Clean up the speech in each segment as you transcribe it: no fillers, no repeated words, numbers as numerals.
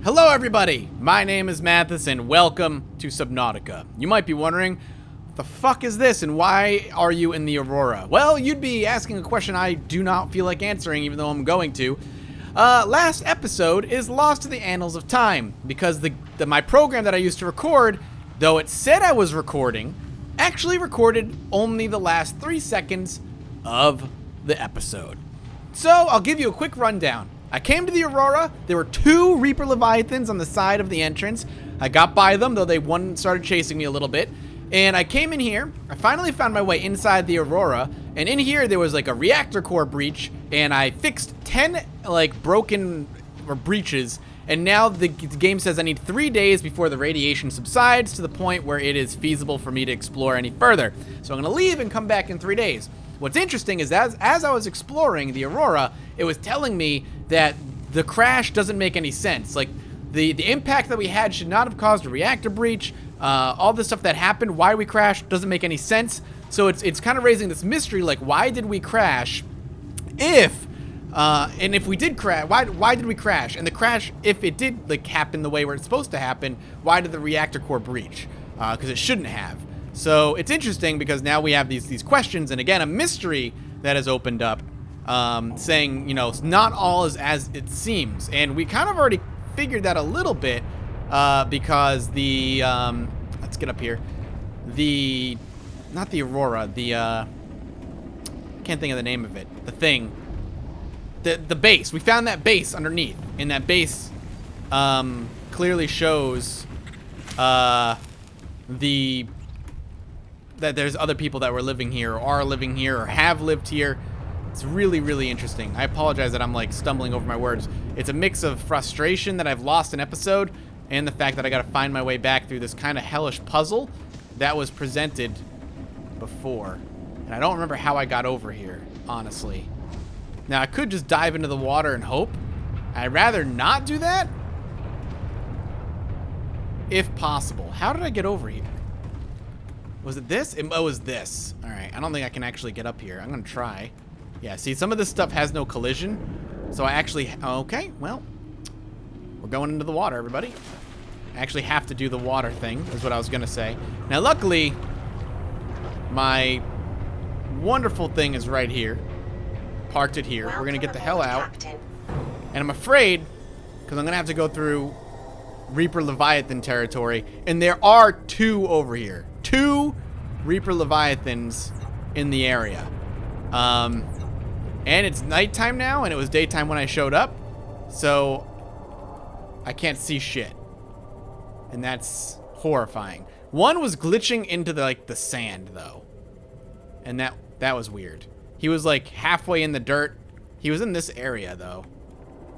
Hello everybody, my name is Mathis and welcome to Subnautica. You might be wondering, what the fuck is this and why are you in the Aurora? Well, you'd be asking a question I do not feel like answering even though I'm going to. Last episode is lost to the annals of time because my program that I used to record, though it said I was recording, actually recorded only the last 3 seconds of the episode. So I'll give you a quick rundown. I came to the Aurora. There were 2 Reaper Leviathans on the side of the entrance. I got by them, though one started chasing me a little bit. And I came in here. I finally found my way inside the Aurora. And in here, there was like a reactor core breach. And I fixed 10 like broken or breaches. And now the game says I need 3 days before the radiation subsides to the point where it is feasible for me to explore any further. So I'm going to leave and come back in 3 days. What's interesting is as I was exploring the Aurora, it was telling me that the crash doesn't make any sense. Like, the impact that we had should not have caused a reactor breach. All the stuff that happened, why we crashed, doesn't make any sense. So it's kind of raising this mystery, like, why did we crash? And if we did crash, why did we crash? And the crash, if it did, like, happen the way where it's supposed to happen, why did the reactor core breach? Because it shouldn't have. So it's interesting because now we have these questions, and again, a mystery that has opened up, saying, you know, not all is as it seems. And we kind of already figured that a little bit, because let's get up here. Not the Aurora, can't think of the name of it. The base. We found that base underneath, and that base, clearly shows, that there's other people that were living here or are living here or have lived here. It's really, really interesting. I apologize that I'm like stumbling over my words. It's a mix of frustration that I've lost an episode and the fact that I gotta find my way back through this kind of hellish puzzle that was presented before. And I don't remember how I got over here, honestly. Now, I could just dive into the water and hope. I'd rather not do that, if possible. How did I get over here? Was it this? It was this. All right, I don't think I can actually get up here. I'm gonna try. Yeah, see, some of this stuff has no collision. So I actually, okay, well, we're going into the water, everybody. I actually have to do the water thing, is what I was gonna say. Now, luckily, my wonderful thing is right here. Parked it here. We're gonna get the hell out. And I'm afraid, because I'm gonna have to go through Reaper Leviathan territory, and there are 2 over here. 2 Reaper Leviathans in the area. And it's nighttime now, and it was daytime when I showed up, so I can't see shit. And that's horrifying. One was glitching into the sand, though. And that was weird. He was like halfway in the dirt. He was in this area, though.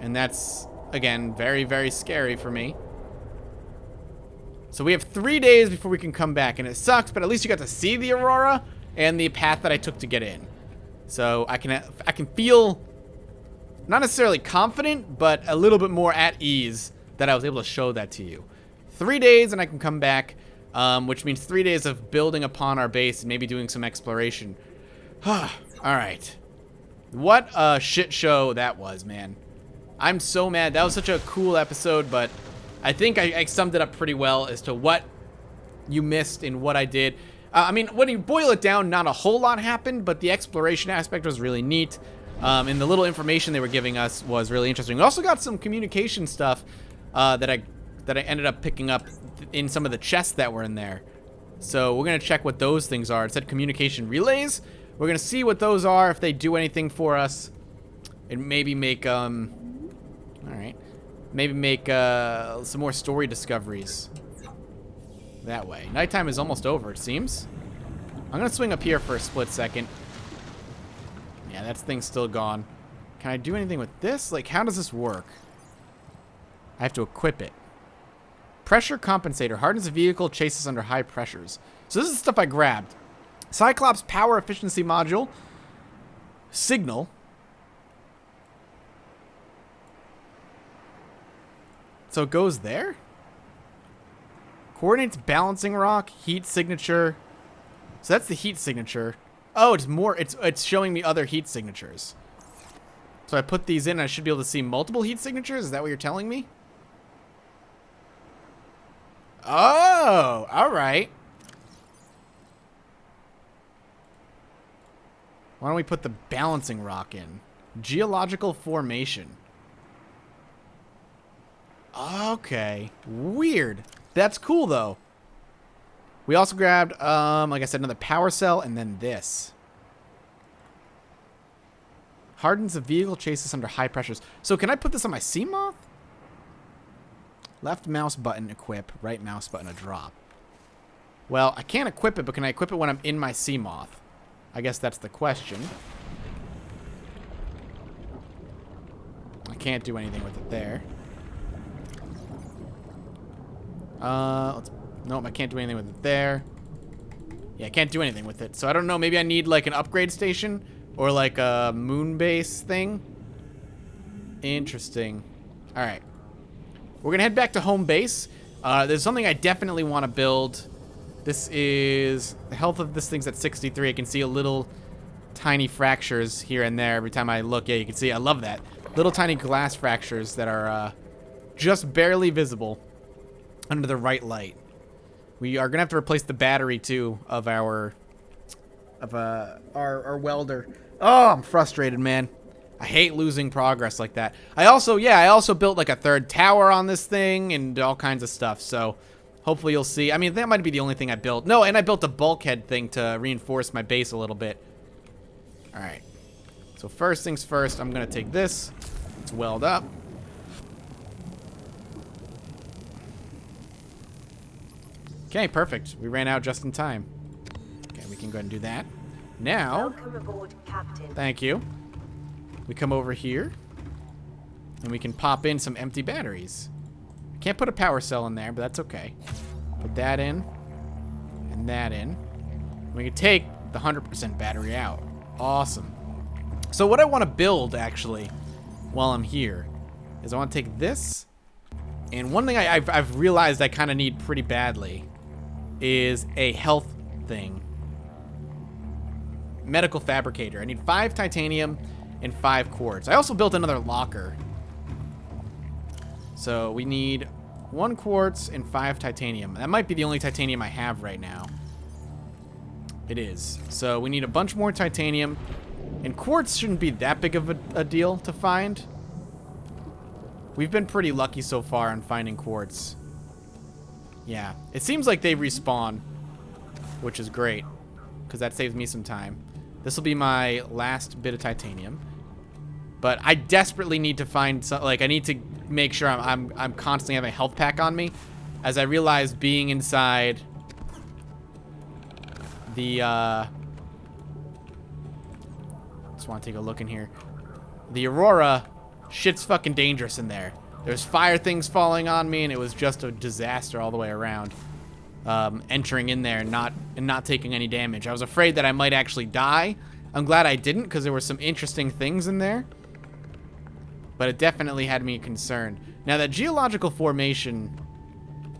And that's, again, very, very scary for me. So we have 3 days before we can come back, and it sucks, but at least you got to see the Aurora and the path that I took to get in. So I can feel not necessarily confident, but a little bit more at ease that I was able to show that to you. 3 days and I can come back, which means 3 days of building upon our base and maybe doing some exploration. All right. What a shit show that was, man. I'm so mad. That was such a cool episode, but I think I summed it up pretty well as to what you missed and what I did. I mean, when you boil it down, not a whole lot happened, but the exploration aspect was really neat. And the little information they were giving us was really interesting. We also got some communication stuff that I ended up picking up in some of the chests that were in there. So we're going to check what those things are. It said communication relays. We're going to see what those are, if they do anything for us. And maybe make, all right. Maybe make some more story discoveries that way. Nighttime is almost over, it seems. I'm going to swing up here for a split second. Yeah, that thing's still gone. Can I do anything with this? Like, how does this work? I have to equip it. Pressure compensator. Hardens the vehicle, chases under high pressures. So this is the stuff I grabbed. Cyclops power efficiency module. Signal. So it goes there? Coordinates balancing rock, heat signature. So that's the heat signature. Oh, it's more, it's showing me other heat signatures. So I put these in, and I should be able to see multiple heat signatures? Is that what you're telling me? Oh, all right. Why don't we put the balancing rock in? Geological Formation. Okay. Weird. That's cool, though. We also grabbed, like I said, another power cell, and then this. Hardens the vehicle, chases under high pressures. So can I put this on my Seamoth? Left mouse button, equip. Right mouse button, a drop. Well, I can't equip it, but can I equip it when I'm in my Seamoth? I guess that's the question. I can't do anything with it there. Nope, I can't do anything with it there. Yeah, I can't do anything with it. So I don't know, maybe I need like an upgrade station or like a moon base thing. Interesting. All right. We're going to head back to home base. There's something I definitely want to build. This is... The health of this thing's at 63. I can see a little tiny fractures here and there every time I look. Yeah, you can see. I love that. Little tiny glass fractures that are just barely visible under the right light. We are going to have to replace the battery, too, of our welder. Oh, I'm frustrated, man. I hate losing progress like that. I also built like a third tower on this thing and all kinds of stuff. So hopefully you'll see. I mean, that might be the only thing I built. No, and I built a bulkhead thing to reinforce my base a little bit. All right. So first things first, I'm going to take this. Let's weld up. Okay, perfect. We ran out just in time. Okay, we can go ahead and do that. Now, welcome aboard, Captain. Thank you. We come over here, and we can pop in some empty batteries. Can't put a power cell in there, but that's okay. Put that in, and that in. We can take the 100% battery out. Awesome. So what I want to build, actually, while I'm here, is I want to take this, and one thing I've realized I kind of need pretty badly is a health thing. Medical fabricator. I need 5 titanium and 5 quartz. I also built another locker. So we need 1 quartz and 5 titanium. That might be the only titanium I have right now. It is. So we need a bunch more titanium. And quartz shouldn't be that big of a deal to find. We've been pretty lucky so far on finding quartz. Yeah. It seems like they respawn, which is great, because that saves me some time. This will be my last bit of titanium. But I desperately need to find some, like, I need to make sure I'm constantly having a health pack on me, as I realize being inside the just want to take a look in here. The Aurora, shit's fucking dangerous in there. There's fire things falling on me, and it was just a disaster all the way around. Entering in there and not taking any damage. I was afraid that I might actually die. I'm glad I didn't, because there were some interesting things in there. But it definitely had me concerned. Now, that geological formation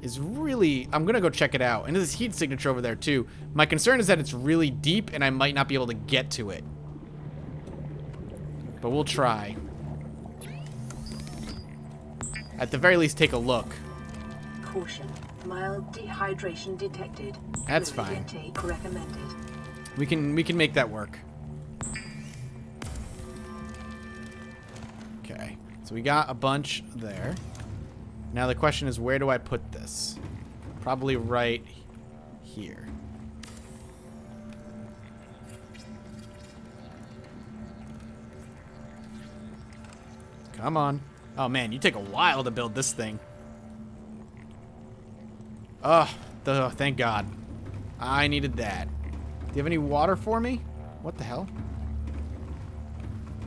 is really... I'm going to go check it out. And there's heat signature over there, too. My concern is that it's really deep, and I might not be able to get to it. But we'll try. At the very least, take a look. Caution. Mild dehydration detected. That's Fluid fine. Intake recommended. We can make that work. Okay. So we got a bunch there. Now the question is, where do I put this? Probably right here. Come on. Oh man, you take a while to build this thing. Oh, thank God. I needed that. Do you have any water for me? What the hell?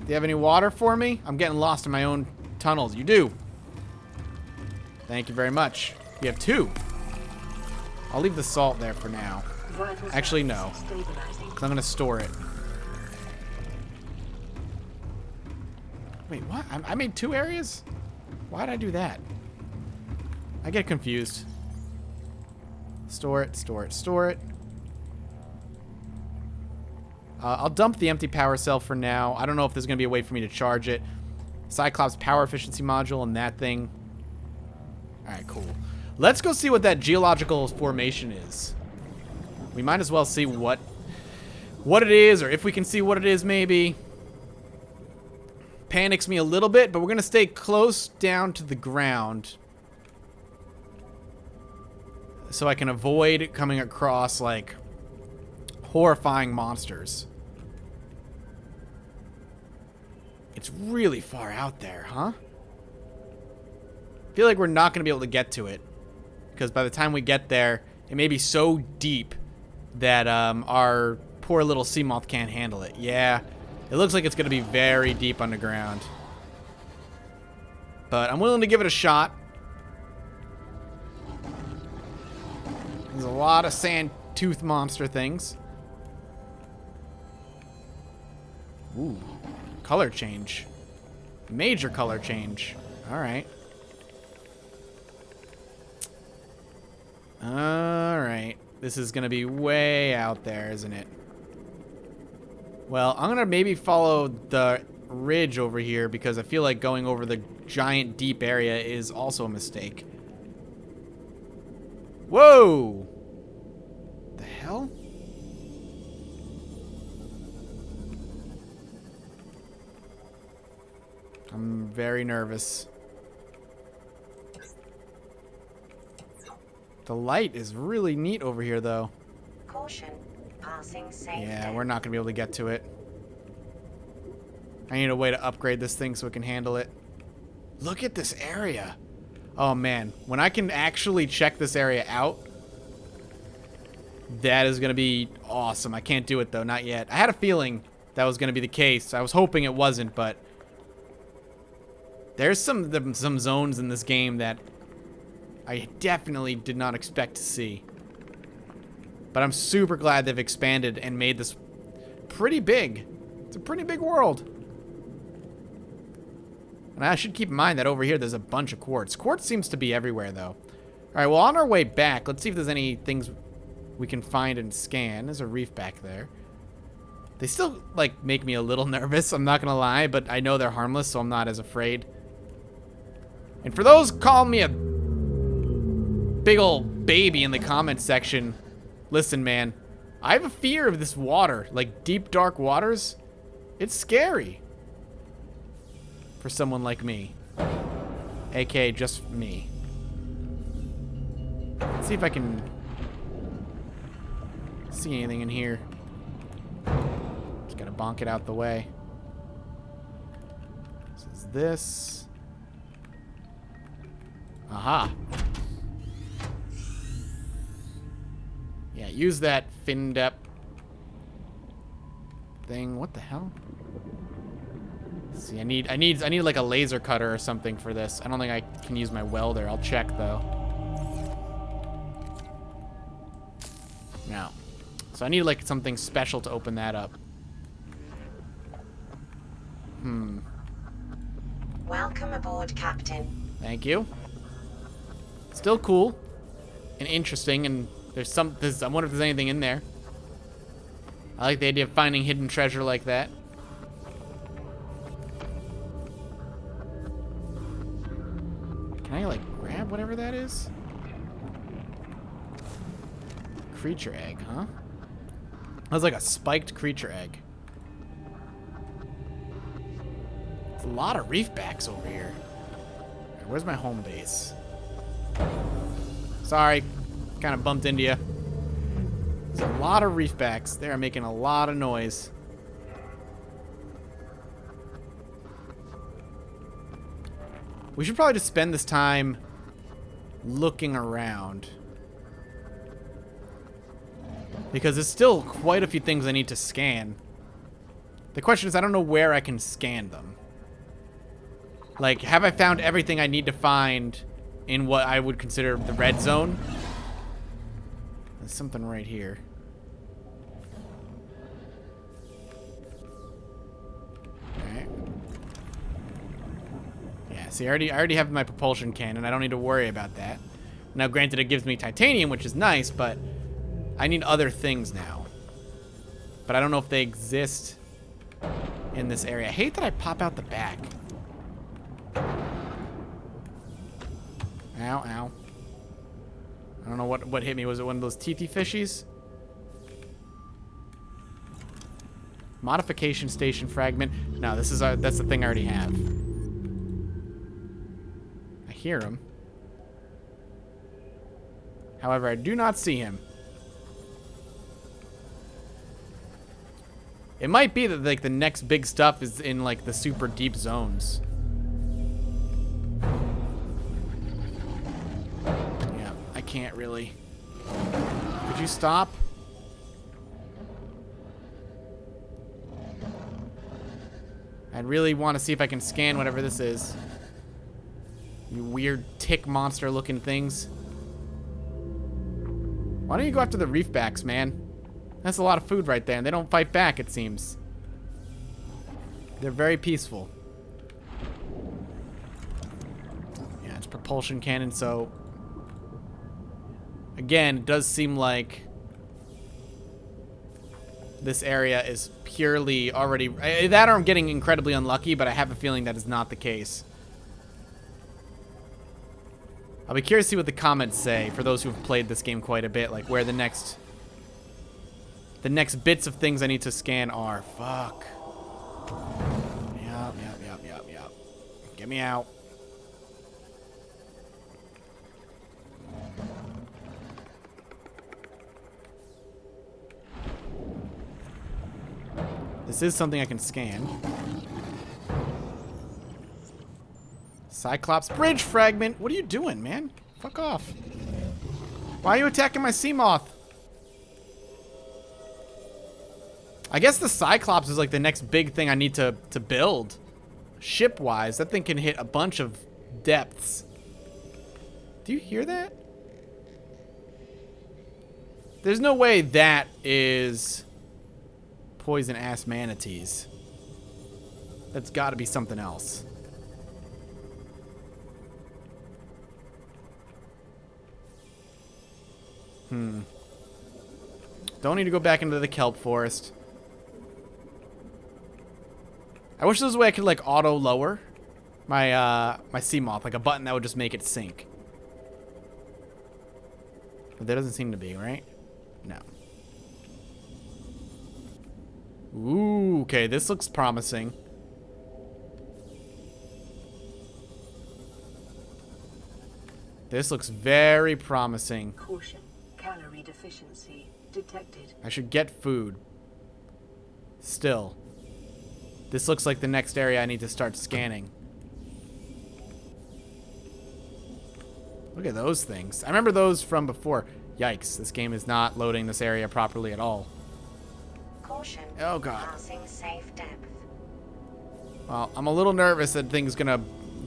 Do you have any water for me? I'm getting lost in my own tunnels. You do. Thank you very much. You have 2. I'll leave the salt there for now. Actually, no. Because I'm going to store it. Wait, what? I made 2 areas? Why did I do that? I get confused. Store it, store it, store it. I'll dump the empty power cell for now. I don't know if there's going to be a way for me to charge it. Cyclops power efficiency module and that thing. Alright, cool. Let's go see what that geological formation is. We might as well see what it is, or if we can see what it is, maybe. Panics me a little bit, but we're going to stay close down to the ground so I can avoid coming across, like, horrifying monsters. It's really far out there, huh? I feel like we're not going to be able to get to it, because by the time we get there, it may be so deep that our poor little sea moth can't handle it. Yeah, it looks like it's going to be very deep underground. But I'm willing to give it a shot. There's a lot of sand tooth monster things. Ooh, color change. Major color change. Alright. Alright. This is going to be way out there, isn't it? Well, I'm going to maybe follow the ridge over here because I feel like going over the giant deep area is also a mistake. Whoa! The hell? I'm very nervous. The light is really neat over here, though. Caution. Passing safe. Yeah, we're not going to be able to get to it. I need a way to upgrade this thing so it can handle it. Look at this area. Oh, man. When I can actually check this area out, that is going to be awesome. I can't do it, though. Not yet. I had a feeling that was going to be the case. I was hoping it wasn't, but there's some zones in this game that I definitely did not expect to see. But I'm super glad they've expanded and made this pretty big. It's a pretty big world. And I should keep in mind that over here there's a bunch of quartz. Quartz seems to be everywhere, though. Alright, well, on our way back, let's see if there's any things we can find and scan. There's a reef back there. They still, like, make me a little nervous, I'm not gonna lie, but I know they're harmless, so I'm not as afraid. And for those calling me a big old baby in the comments section, listen, man, I have a fear of this water, like deep, dark waters. It's scary for someone like me, aka just me. Let's see if I can see anything in here. Just gotta bonk it out the way. This is this. Aha. Yeah, use that fin depth thing. What the hell? Let's see, I need like a laser cutter or something for this. I don't think I can use my welder. I'll check though. No. So I need like something special to open that up. Welcome aboard, Captain. Thank you. Still cool and interesting, and I wonder if there's anything in there. I like the idea of finding hidden treasure like that. Can I, like, grab whatever that is? Creature egg, huh? That was like a spiked creature egg. It's a lot of reef backs over here. Where's my home base? Sorry, kind of bumped into you. There's a lot of reef backs. They are making a lot of noise. We should probably just spend this time looking around, because there's still quite a few things I need to scan. The question is, I don't know where I can scan them. Like, have I found everything I need to find in what I would consider the red zone? There's something right here. Alright. Yeah, see, I already have my propulsion cannon. I don't need to worry about that. Now, granted, it gives me titanium, which is nice, but I need other things now. But I don't know if they exist in this area. I hate that I pop out the back. Ow, ow. I don't know what hit me. Was it one of those teethy fishies? Modification station fragment. No, that's the thing I already have. I hear him. However, I do not see him. It might be that like the next big stuff is in like the super deep zones. Yeah, I can't really. Could you stop? I'd really want to see if I can scan whatever this is. You weird tick monster looking things. Why don't you go after the reefbacks, man? That's a lot of food right there, and they don't fight back, it seems. They're very peaceful. Yeah, it's propulsion cannon, so... Again, it does seem like this area is purely already... That or I'm getting incredibly unlucky, but I have a feeling that is not the case. I'll be curious to see what the comments say for those who have played this game quite a bit, like where the next bits of things I need to scan are. Fuck. Yep. Get me out. This is something I can scan. Cyclops bridge fragment. What are you doing, man? Fuck off. Why are you attacking my sea moth? I guess the Cyclops is like the next big thing I need to build. Ship-wise, that thing can hit a bunch of depths. Do you hear that? There's no way that is poison-ass manatees. That's got to be something else. Don't need to go back into the kelp forest. I wish there was a way I could like auto lower my my sea moth, like a button that would just make it sink. But there doesn't seem to be, right? No. Ooh, okay, this looks promising. This looks very promising. Caution. Calorie deficiency detected. I should get food. Still. This looks like the next area I need to start scanning. Look at those things. I remember those from before. Yikes, this game is not loading this area properly at all. Caution. Oh god. Passing safe depth. Well, I'm a little nervous that it's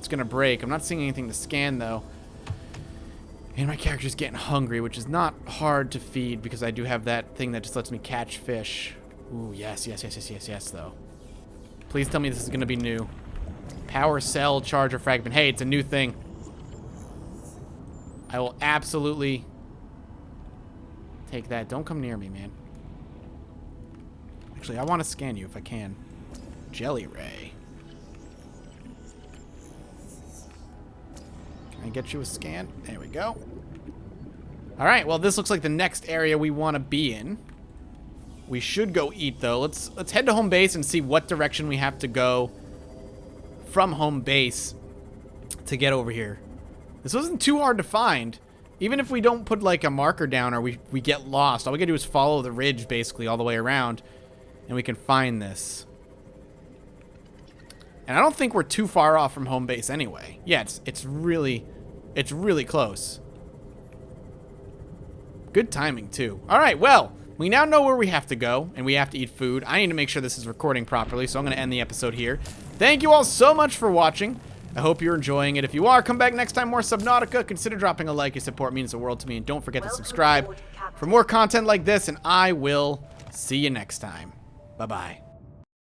gonna break. I'm not seeing anything to scan though. And my character's getting hungry, which is not hard to feed because I do have that thing that just lets me catch fish. Ooh, yes, though. Please tell me this is going to be new. Power cell charger fragment. Hey, it's a new thing. I will absolutely take that. Don't come near me, man. Actually, I want to scan you if I can. Jelly ray. Can I get you a scan? There we go. All right, well, this looks like the next area we want to be in. We should go eat, though. Let's head to home base and see what direction we have to go from home base to get over here. This wasn't too hard to find. Even if we don't put, like, a marker down or we get lost, all we gotta do is follow the ridge, basically, all the way around, and we can find this. And I don't think we're too far off from home base anyway. Yeah, it's really close. Good timing, too. All right, well, we now know where we have to go, and we have to eat food. I need to make sure this is recording properly, so I'm going to end the episode here. Thank you all so much for watching. I hope you're enjoying it. If you are, come back next time, more Subnautica. Consider dropping a like. Your support means the world to me. And don't forget to subscribe for more content like this, and I will see you next time. Bye-bye.